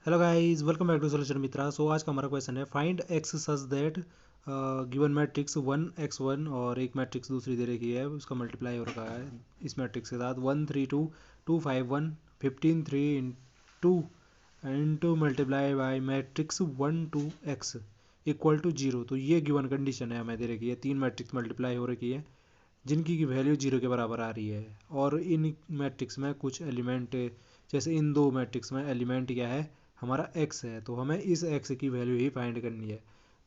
Hello guys, welcome back to solution Mitra. So आज का हमारा क्वेश्चन है find x such that given matrix 1x1 और एक मैट्रिक्स दूसरी दे रखी है, उसका मल्टीप्लाई हो रखा है इस मैट्रिक्स के साथ 1 3 2 2 5 1 15 3 into multiply by matrix 1 2 x equal to 0। तो ये गिवन कंडीशन है हमें दे रखी है, तीन मैट्रिक्स मल्टीप्लाई हो रखी है जिनकी की वैल्यू 0 के बराबर आ रही है और इन मैट्रिक्स में कुछ एलिमेंट, जैसे इन दो मैट्रिक्स में एलिमेंट क्या है हमारा x है, तो हमें इस x की वैल्यू ही फाइंड करनी है।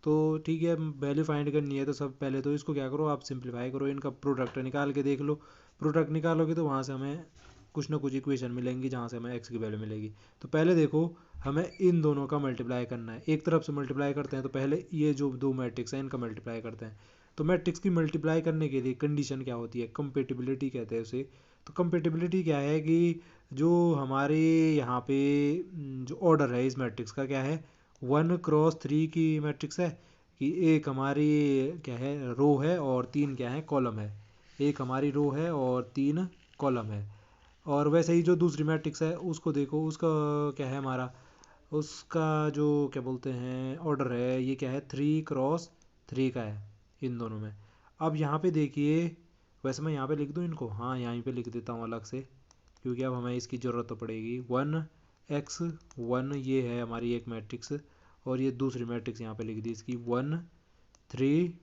तो ठीक है, वैल्यू फाइंड करनी है तो सब पहले तो इसको क्या करो, आप सिंप्लीफाई करो, इनका प्रोडक्ट निकाल के देख लो। प्रोडक्ट निकालोगे तो वहाँ से हमें कुछ ना कुछ इक्वेशन मिलेंगी जहाँ से हमें x की वैल्यू मिलेगी। तो पहले देखो, हमें इन दोनों का मल्टीप्लाई करना है। एक तरफ से मल्टीप्लाई करते हैं तो पहले ये जो दो मैट्रिक्स हैं इनका मल्टीप्लाई करते हैं। तो मैट्रिक्स की मल्टीप्लाई करने के लिए कंडीशन क्या होती है, कंपेटिबिलिटी कहते हैं उसे। तो कंपेटिबिलिटी क्या है कि जो हमारे यहाँ पे जो ऑर्डर है इस मैट्रिक्स का क्या है, 1x3 की मैट्रिक्स है कि एक हमारी क्या है रो है और तीन क्या है कॉलम है। एक हमारी रो है और तीन कॉलम है। और वैसे ही जो दूसरी मैट्रिक्स है उसको देखो, उसका क्या है हमारा, उसका जो क्या बोलते हैं ऑर्डर है, ये क्या है 3x3 का है इन दोनों में। अब यहाँ पे देखिए, वैसे मैं यहाँ पे लिख दूँ इनको, हाँ यहीं पे लिख देता हूँ अलग से, क्योंकि अब हमें इसकी ज़रूरत तो पड़ेगी। 1x1 ये है हमारी एक मैट्रिक्स, और ये दूसरी मैट्रिक्स यहाँ पे लिख दी इसकी 1 3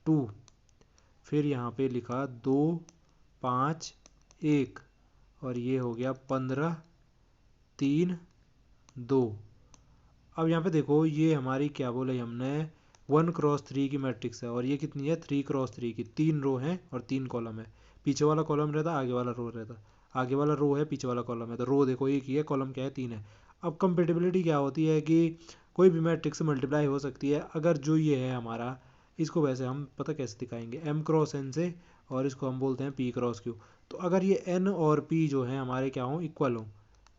2। फिर यहाँ पे लिखा 2 5 1, और ये हो गया 15 3 2। अब यहाँ पे देखो, ये हमारी क्या बोले हमने 1x3 की मैट्रिक्स है और ये कितनी है 3x3 की। तीन रो हैं और तीन कॉलम है, पीछे वाला कॉलम रहता आगे वाला रो रहता, आगे वाला रो है पीछे वाला कॉलम है। तो रो देखो एक ही है, कॉलम क्या है तीन है। अब कंपेटिबिलिटी क्या होती है कि कोई भी मैट्रिक्स मल्टीप्लाई हो सकती है अगर जो ये है हमारा, इसको वैसे हम पता कैसे दिखाएंगे, m×n से, और इसको हम बोलते हैं p×q। तो अगर ये n और p जो है हमारे क्या हों, इक्वल हों,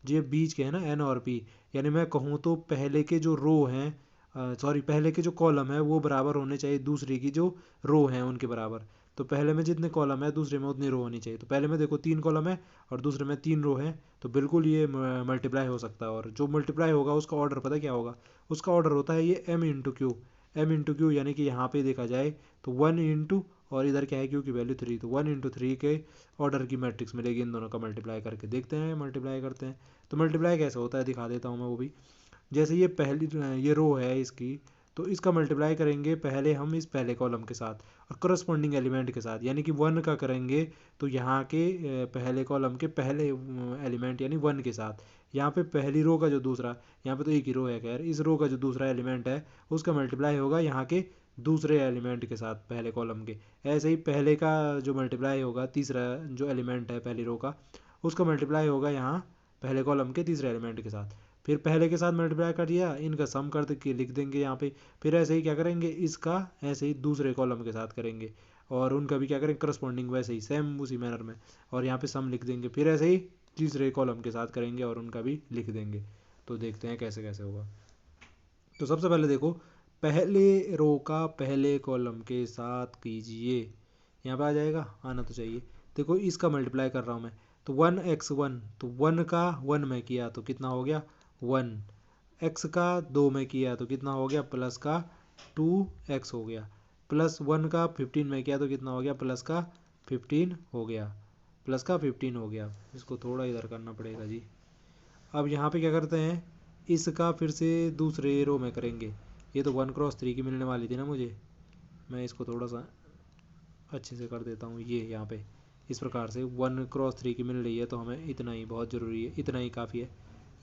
ये बीच के हैं ना n और p, यानी मैं कहूँ तो पहले के जो रो हैं, सॉरी पहले के जो कॉलम है वो बराबर होने चाहिए दूसरे की जो रो हैं उनके बराबर। तो पहले में जितने कॉलम है दूसरे में उतनी रो होनी चाहिए। तो पहले में देखो तीन कॉलम है और दूसरे में तीन रो है, तो बिल्कुल ये मल्टीप्लाई हो सकता है। और जो मल्टीप्लाई होगा उसका ऑर्डर पता क्या होगा, उसका ऑर्डर होता है ये m×q यानी कि यहाँ पे देखा जाए तो 1 इंटू, और इधर क्या है क्यू की वैल्यू 3, तो 1×3 के ऑर्डर की मैट्रिक्स मिलेगी इन दोनों का मल्टीप्लाई करके। देखते हैं मल्टीप्लाई करते हैं तो मल्टीप्लाई कैसे होता है दिखा देता हूँ मैं वो भी। जैसे ये पहली ये रो है इसकी, तो इसका मल्टीप्लाई करेंगे पहले हम इस पहले कॉलम के साथ और करस्पॉन्डिंग एलिमेंट के साथ, यानी कि 1 का करेंगे तो यहाँ के पहले कॉलम के पहले एलिमेंट यानी 1 के साथ। यहाँ पे पहली रो का जो दूसरा, यहाँ पे तो एक ही रो है खैर, इस रो का जो दूसरा एलिमेंट है उसका मल्टीप्लाई होगा यहाँ के दूसरे एलिमेंट के साथ पहले कॉलम के। ऐसे ही पहले का जो मल्टीप्लाई होगा तीसरा जो एलिमेंट है पहली रो का, उसका मल्टीप्लाई होगा यहाँ पहले कॉलम के तीसरे एलिमेंट के साथ। फिर पहले के साथ मल्टीप्लाई कर दिया, इनका सम कर के लिख देंगे यहाँ पे। फिर ऐसे ही क्या करेंगे, इसका ऐसे ही दूसरे कॉलम के साथ करेंगे और उनका भी क्या करेंगे करस्पॉन्डिंग वैसे ही सेम उसी मैनर में, और यहाँ पे सम लिख देंगे। फिर ऐसे ही तीसरे कॉलम के साथ करेंगे और उनका भी लिख देंगे। तो देखते हैं कैसे कैसे होगा। तो सबसे पहले देखो, पहले रो का पहले कॉलम के साथ कीजिए, यहाँ पे आ जाएगा, आना तो चाहिए। देखो इसका मल्टीप्लाई कर रहा हूँ मैं, तो 1x1, तो 1 का 1 में किया तो कितना हो गया 1, x का 2 में किया तो कितना हो गया प्लस का 2x हो गया, प्लस 1 का 15 में किया तो कितना हो गया प्लस का 15 हो गया, प्लस का 15 हो गया। इसको थोड़ा इधर करना पड़ेगा जी। अब यहाँ पे क्या करते हैं, इसका फिर से दूसरे रो में करेंगे। ये तो 1×3 की मिलने वाली थी ना मुझे, मैं इसको थोड़ा सा अच्छे से कर देता हूँ। ये यहाँ पे इस प्रकार से 1×3 की मिल रही है, तो हमें इतना ही बहुत ज़रूरी है, इतना ही काफ़ी है।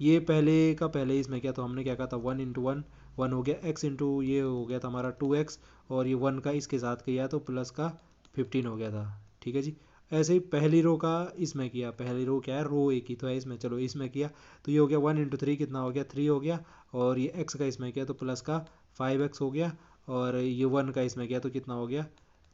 ये पहले का पहले इसमें क्या, तो हमने क्या कहा था 1×1, 1 हो गया, x इंटू ये हो गया था हमारा 2x, और ये 1 का इसके साथ किया तो प्लस का 15 हो गया था। ठीक है जी। ऐसे ही पहली रो का इसमें किया, पहली रो क्या है रो एक ही तो है इसमें, चलो इसमें किया तो ये हो गया 1×3 कितना हो गया 3 हो गया, और ये x का इसमें किया तो प्लस का 5x हो गया, और ये 1 का इसमें किया तो कितना हो गया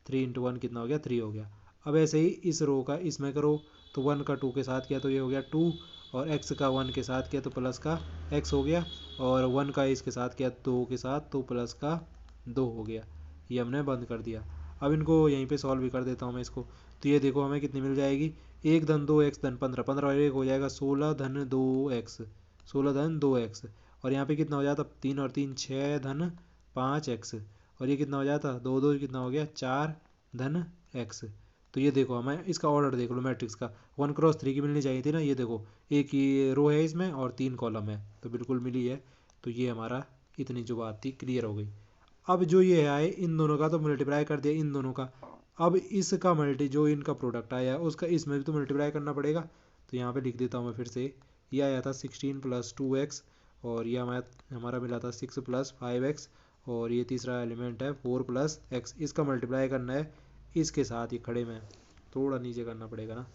3×1 कितना हो गया 3 हो गया। अब ऐसे ही इस रो का इसमें करो, तो 1 का 2 के साथ किया तो ये हो गया 2, और x का 1 के साथ किया तो प्लस का x हो गया, और 1 का इसके साथ किया 2 के साथ तो प्लस का 2 हो गया। ये हमने बंद कर दिया। अब इनको यहीं पे सॉल्व भी कर देता हूँ मैं इसको। तो ये देखो हमें कितनी मिल जाएगी, 1 धन 2 x धन 15, 15 और 1 हो जाएगा 16 धन 2 x, 16 धन 2x, और यहाँ पे कितना हो जाता 3 और 3 6 धन 5x, और ये कितना हो जाता 2 2 कितना हो गया 4 धन x। तो ये देखो हमें इसका ऑर्डर देख लो मैट्रिक्स का, 1 क्रॉस 3 की मिलनी चाहिए थी ना, ये देखो एक ही रो है इसमें और 3 कॉलम है, तो बिल्कुल मिली है। तो ये हमारा इतनी जो बात थी क्लियर हो गई। अब जो ये आए इन दोनों का तो मल्टीप्लाई कर दिया इन दोनों का, अब इसका मल्टी जो इनका प्रोडक्ट आया उसका इसमें भी तो मल्टीप्लाई करना पड़ेगा। तो यहाँ पे लिख देता हूँ मैं फिर से, ये आया था 16 + 2x, और ये हमारा मिला था 6 + 5x, और ये तीसरा एलिमेंट है 4 + x। इसका मल्टीप्लाई करना है इसके साथ, ये खड़े में थोड़ा नीचे करना पड़ेगा ना,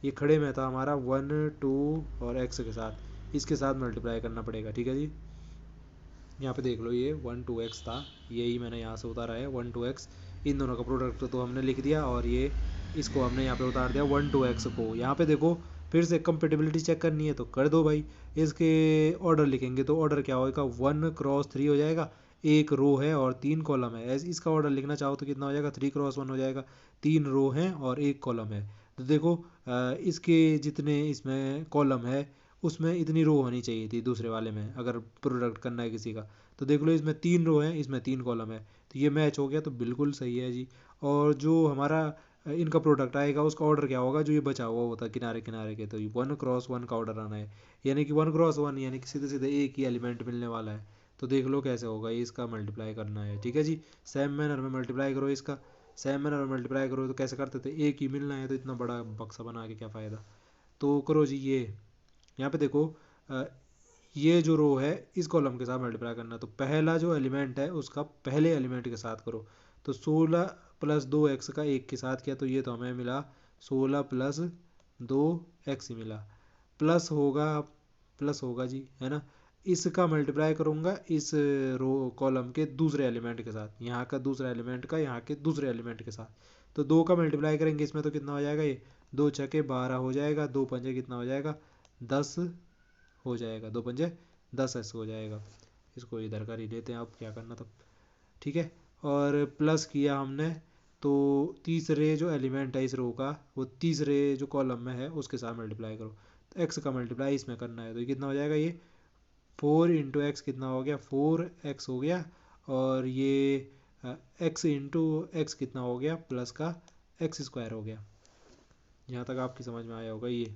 ये खड़े में था हमारा 1 2 और x के साथ, इसके साथ मल्टीप्लाई करना पड़ेगा। ठीक है जी, यहाँ पे देख लो ये 1 2x था, यही मैंने यहाँ से उतारा है 1 2x। इन दोनों का प्रोडक्ट तो हमने लिख दिया, और ये इसको हमने यहाँ पे उतार दिया 1 2x को। यहाँ पे देखो फिर से कंपेटिबिलिटी चेक करनी है तो कर दो भाई, इसके ऑर्डर लिखेंगे तो ऑर्डर क्या होगा 1 क्रॉस 3 हो जाएगा, एक रो है और 3 कॉलम है। ऐसे इसका ऑर्डर लिखना चाहो तो कितना हो जाएगा 3 क्रॉस 1 हो जाएगा, 3 रो हैं और एक कॉलम है। तो देखो इसके जितने इसमें कॉलम है उसमें इतनी रो होनी चाहिए थी दूसरे वाले में, अगर प्रोडक्ट करना है किसी का। तो देख लो इसमें 3 रो है इसमें 3 कॉलम है, तो ये मैच हो गया, तो बिल्कुल सही है जी। और जो हमारा इनका प्रोडक्ट आएगा उसका ऑर्डर क्या होगा, जो ये बचा हुआ होता है किनारे किनारे के, तो ये 1 क्रॉस 1 का ऑर्डर आना है, यानी कि 1 क्रॉस 1 यानी कि सीधे सीधे एक ही एलिमेंट मिलने वाला है। तो देख लो कैसे होगा, ये इसका मल्टीप्लाई करना है। ठीक है जी, सेम मैनर में मल्टीप्लाई करो इसका, सेम मैनर में मल्टीप्लाई करो। तो कैसे करते थे, एक ही मिलना है तो इतना बड़ा बक्सा बना के क्या फ़ायदा। तो करो जी, ये यहाँ पे देखो ये जो रो है इस कॉलम के साथ मल्टीप्लाई करना, तो पहला जो एलिमेंट है उसका पहले एलिमेंट के साथ करो। तो 16 + 2x का एक के साथ किया, तो ये तो हमें मिला 16 + 2x ही मिला, प्लस होगा जी, है ना। इसका मल्टीप्लाई करूँगा इस रो कॉलम के दूसरे एलिमेंट के साथ, यहाँ का दूसरा एलिमेंट का यहाँ के दूसरे एलिमेंट के साथ। तो 2 का मल्टीप्लाई करेंगे इसमें तो कितना हो जाएगा, ये 2 छके 12 हो जाएगा, 2 पंजे कितना हो जाएगा 10 हो जाएगा, 2 पंजे 10x हो जाएगा। इसको इधर कर ही लेते हैं, अब क्या करना तब। ठीक है, और प्लस किया हमने, तो तीसरे जो एलिमेंट है इस रो का वो तीसरे जो कॉलम में है उसके साथ मल्टीप्लाई करो। तो x का मल्टीप्लाई इसमें करना है, तो ये कितना हो जाएगा, ये 4 × x कितना हो गया 4x हो गया, और ये x × x कितना हो गया प्लस का x² हो गया। यहाँ तक आपकी समझ में आया होगा ये।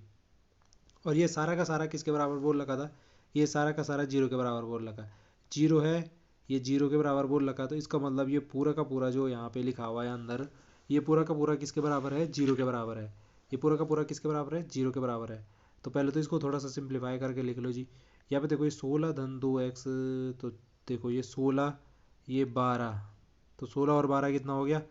और ये सारा का सारा किसके बराबर बोल रखा था, ये सारा का सारा 0 के बराबर बोल रखा है, 0 है, ये 0 के बराबर बोल रखा है। तो इसका मतलब ये पूरा का पूरा जो यहाँ पे लिखा हुआ है अंदर, ये पूरा का पूरा किसके बराबर है 0 के बराबर है, ये पूरा का पूरा किसके बराबर है 0 के बराबर है। तो पहले तो इसको थोड़ा सा सिंप्लीफाई करके लिख लो जी। यहाँ पे देखो ये 16 धन 2x, तो देखो ये 16 ये 12, तो 16 और 12 कितना हो गया,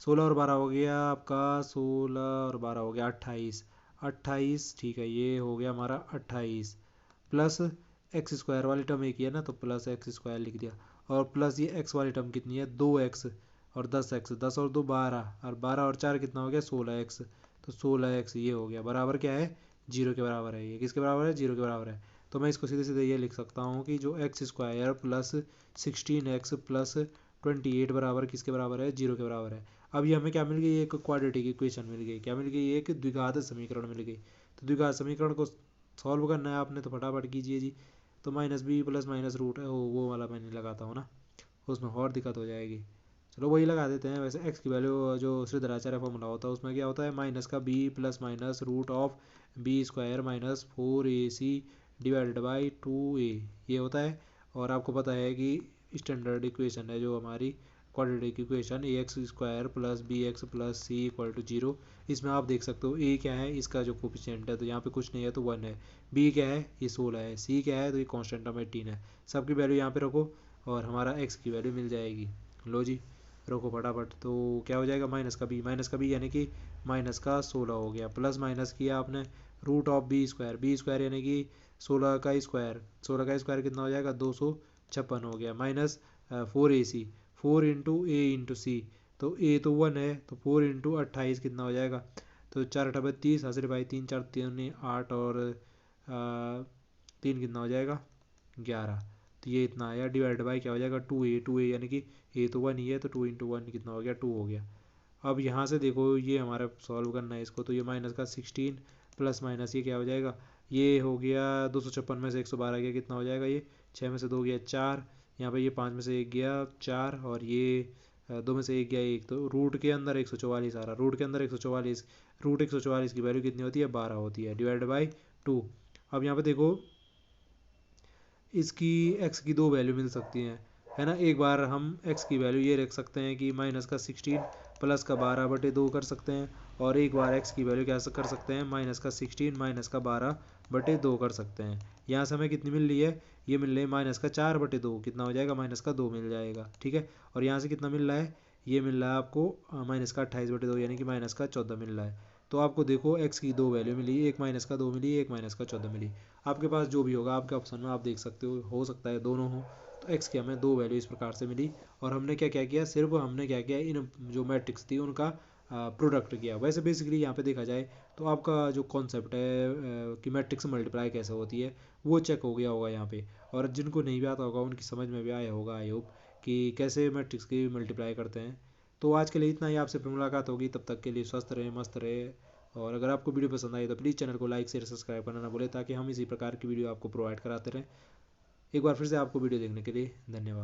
16 और 12 हो गया आपका 16 और 12 हो गया 28, 28 ठीक है, ये हो गया हमारा 28, प्लस x² वाली टर्म एक ही है ना, तो प्लस x² लिख दिया, और प्लस ये x वाली टर्म कितनी है 2x और 10x, 10 और 2 12, और 12 और 4 कितना हो गया 16x, तो 16x ये हो गया, बराबर क्या है 0 के बराबर है। ये किसके बराबर है 0 के बराबर है। तो मैं इसको सीधे सीधे ये लिख सकता हूँ कि जो x² प्लस 16x प्लस 28 बराबर किसके बराबर है 0 के बराबर है। अब ये हमें क्या मिल गई, एक क्वाड्रेटिक इक्वेशन मिल गई, क्या मिल गई, एक द्विघात समीकरण मिल गई। तो द्विघात समीकरण को सॉल्व करना है आपने, तो फटाफट कीजिए जी। तो -b प्लस माइनस रूट है वो वाला मैं नहीं लगाता हूँ ना, उसमें और दिक्कत हो जाएगी। चलो वही लगा देते हैं। वैसे x की वैल्यू जो श्रीधराचार्य फॉर्मूला होता है उसमें क्या होता है माइनस का b plus minus root of b² minus 4ac divided by 2a, ये होता है। और आपको पता है कि स्टैंडर्ड इक्वेशन है जो हमारी quadratic equation ax² plus bx plus c = 0। इसमें आप देख सकते हो a क्या है, इसका जो कोफिशिएंट है तो यहाँ पे कुछ नहीं है तो 1 है, b क्या है ये 16 है, c क्या है तो ये कांस्टेंट टर्म 18 है। सबकी वैल्यू यहाँ पे रखो और हमारा x की वैल्यू मिल जाएगी। लो जी रखो फटाफट, तो क्या हो जाएगा माइनस का बी यानी कि माइनस का 16 हो गया, प्लस माइनस किया आपने रूट ऑफ b² यानी कि 16 का स्क्वायर, 16 का स्क्वायर कितना हो जाएगा 256 हो गया, माइनस 4ac 4 × a × c, तो a तो 1 है तो 4 × 28 कितना हो जाएगा, तो 4 × 32 हाजिर भाई 3 4 3 8 और 3 कितना हो जाएगा 11, तो ये इतना आया डिवाइड बाई क्या हो जाएगा 2a यानी कि a तो 1 ही है तो 2 × 1 कितना हो गया 2 हो गया। अब यहाँ से देखो ये हमारा सॉल्व करना है इसको, तो ये माइनस का 16 प्लस माइनस ये क्या हो जाएगा, ये हो गया 256 में से 112 गया, कितना हो जाएगा ये, 6 में से 2 गया 4, यहाँ पे ये 5 में से 1 गया 4, और ये 2 में से 1 गया 1, तो रूट के अंदर 144 आ रहा, रूट के अंदर 144, रूट 144 की वैल्यू कितनी होती है, 12 होती है, डिवाइड बाई 2। अब यहाँ पे देखो इसकी x की दो वैल्यू मिल सकती हैं, है ना। एक बार हम x की वैल्यू ये रख सकते हैं कि -16 प्लस का 12/2 कर सकते हैं, और एक बार x की वैल्यू क्या कर सकते हैं, -16 -12/2 कर सकते हैं। यहाँ से हमें कितनी मिल रही है, ये मिल रही है -4/2, कितना हो जाएगा, -2 मिल जाएगा, ठीक है। और यहाँ से कितना मिल रहा है, ये मिल रहा है आपको -28/2, यानी कि -14 मिल रहा है। तो आपको देखो x की दो वैल्यू मिली, एक -2 मिली, एक -14 मिली। आपके पास जो भी होगा आपके ऑप्शन में आप देख सकते हो सकता है दोनों हो। तो x की हमें दो वैल्यू इस प्रकार से मिली, और हमने क्या क्या किया, सिर्फ हमने क्या किया, इन जो मैट्रिक्स थी उनका प्रोडक्ट किया। वैसे बेसिकली यहाँ पे देखा जाए तो आपका जो कॉन्सेप्ट है कि मैट्रिक्स मल्टीप्लाई कैसे होती है वो चेक हो गया होगा यहाँ पे। और जिनको नहीं भी आता होगा उनकी समझ में भी आया होगा आई होप कि कैसे मैट्रिक्स की मल्टीप्लाई करते हैं। तो आज के लिए इतना ही, आपसे फिर मुलाकात होगी, तब तक के लिए स्वस्थ रहे, मस्त रहे। और अगर आपको वीडियो पसंद आई तो प्लीज़ चैनल को लाइक शेयर सब्सक्राइब करना ना भूलें, ताकि हम इसी प्रकार की वीडियो आपको प्रोवाइड कराते रहें। एक बार फिर से आपको वीडियो देखने के लिए धन्यवाद।